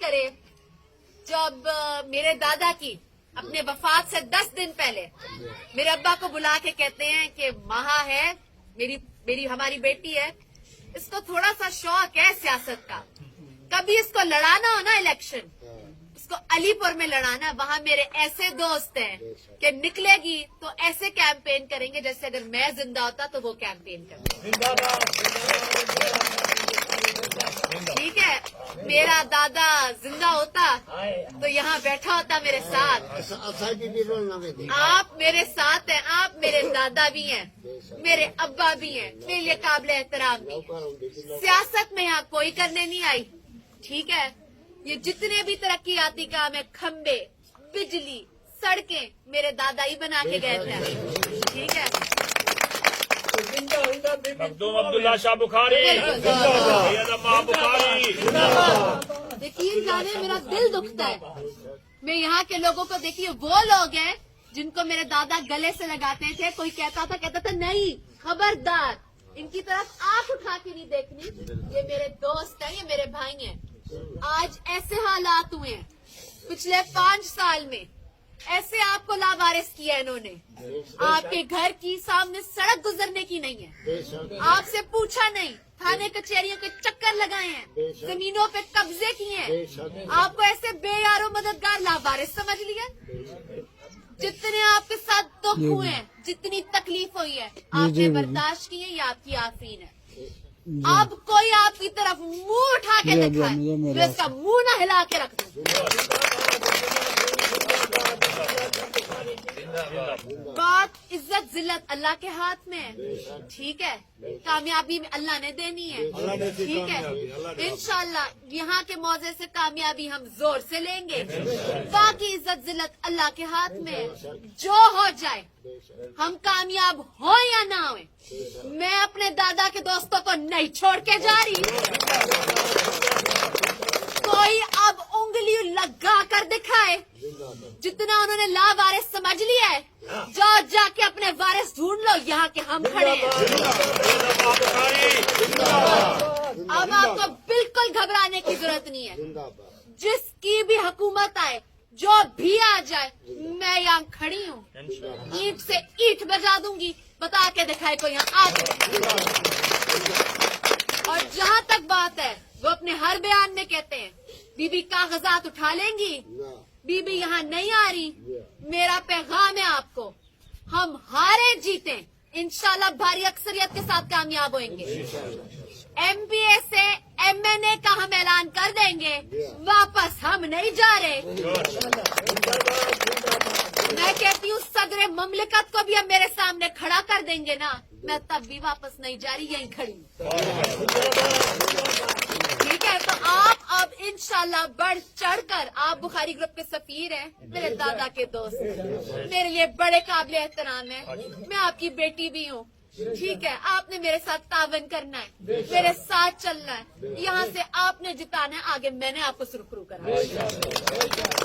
کرے جب میرے دادا کی اپنے وفات سے 10 دن پہلے میرے ابا کو بلا کے کہتے ہیں کہ مہا ہے ہماری بیٹی ہے، اس کو تھوڑا سا شوق ہے سیاست کا، کبھی اس کو لڑانا ہو نا الیکشن، اس کو علی پور میں لڑانا، وہاں میرے ایسے دوست ہیں کہ نکلے گی تو ایسے کیمپین کریں گے جیسے اگر میں زندہ ہوتا تو وہ کیمپین کرتا۔ ٹھیک ہے، میرا دادا زندہ ہوتا تو یہاں بیٹھا ہوتا میرے ساتھ، آپ میرے ساتھ ہیں، آپ میرے دادا بھی ہیں، میرے ابا بھی ہیں، میرے لیے قابل احترام بھی ہیں۔ سیاست میں یہاں کوئی کرنے نہیں آئی، ٹھیک ہے، یہ جتنے بھی ترقیاتی کام ہیں، کھمبے، بجلی، سڑکیں، میرے دادا ہی بنا کے گئے تھے، ٹھیک ہے۔ مخدوم عبداللہ شاہ بخاری، یقین جانے میرا دل دکھتا ہے، میں یہاں کے لوگوں کو دیکھیے، وہ لوگ ہیں جن کو میرے دادا گلے سے لگاتے تھے، کوئی کہتا تھا نہیں خبردار ان کی طرف آنکھ اٹھا کے نہیں دیکھنی، یہ میرے دوست ہیں، یہ میرے بھائی ہیں۔ آج ایسے حالات ہوئے ہیں، پچھلے 5 سال میں ایسے آپ کو لاوارث کیا انہوں نے، آپ کے گھر کی سامنے سڑک گزرنے کی نہیں ہے، آپ سے پوچھا نہیں، تھانے کچہریوں کے چکر لگائے ہیں، زمینوں پہ قبضے کیے ہیں، آپ کو ایسے بے یارو مددگار لاوارث سمجھ لیا۔ جتنے آپ کے ساتھ دکھ ہوئے ہیں، جتنی تکلیف ہوئی ہے، آپ نے برداشت کی ہے، یہ آپ کی آفرین ہے۔ اب کوئی آپ کی طرف منہ اٹھا کے دکھائے، میں اس کا منہ نہ ہلا کے رکھ دوں۔ بات عزت ذلت اللہ کے ہاتھ میں ہے، ٹھیک ہے، کامیابی میں اللہ نے دینی ہے، ٹھیک ہے، انشاءاللہ یہاں کے موضع سے کامیابی ہم زور سے لیں گے، باقی عزت ذلت اللہ کے ہاتھ میں ہے، جو ہو جائے ہم کامیاب ہوں یا نہ ہوئیں، میں اپنے دادا کے دوستوں کو نہیں چھوڑ کے جا رہی۔ کوئی اب انگلی لگا کر دکھائے، جتنا انہوں نے لاوارث سمجھ لیا ہے، جا کے اپنے وارث ڈھونڈ لو، یہاں کے ہم کھڑے ہیں۔ اب آپ کو بالکل گھبرانے کی ضرورت نہیں ہے، جس کی بھی حکومت آئے، جو بھی آ جائے، میں یہاں کھڑی ہوں، اینٹ سے اینٹ بجا دوں گی، بتا کے دکھائے کوئی یہاں آ جائے۔ اور جہاں تک بات ہے، وہ اپنے ہر بیان میں کہتے ہیں بی بی کاغذات اٹھا لیں گی، بی بی یہاں نہیں آ رہی، میرا پیغام ہے آپ کو، ہم ہارے جیتے انشاءاللہ بھاری اکثریت کے ساتھ کامیاب ہوئیں گے، ایم پی اے سے ایم این اے کا ہم اعلان کر دیں گے، واپس ہم نہیں جا رہے۔ میں کہتی ہوں صدر مملکت کو بھی ہم میرے سامنے کھڑا کر دیں گے نا، میں تب بھی واپس نہیں جا رہی، یہیں کھڑی ہوں، ٹھیک ہے۔ تو آپ اب انشاءاللہ بڑھ چڑھ کر، آپ بخاری گروپ کے سفیر ہیں، میرے دادا کے دوست ہیں، میرے لیے بڑے قابل احترام ہیں، میں آپ کی بیٹی بھی ہوں، ٹھیک ہے، آپ نے میرے ساتھ تعاون کرنا ہے، میرے ساتھ چلنا ہے، یہاں سے آپ نے جتانا ہے، آگے میں نے آپ کو سرخرو کرنا ہے۔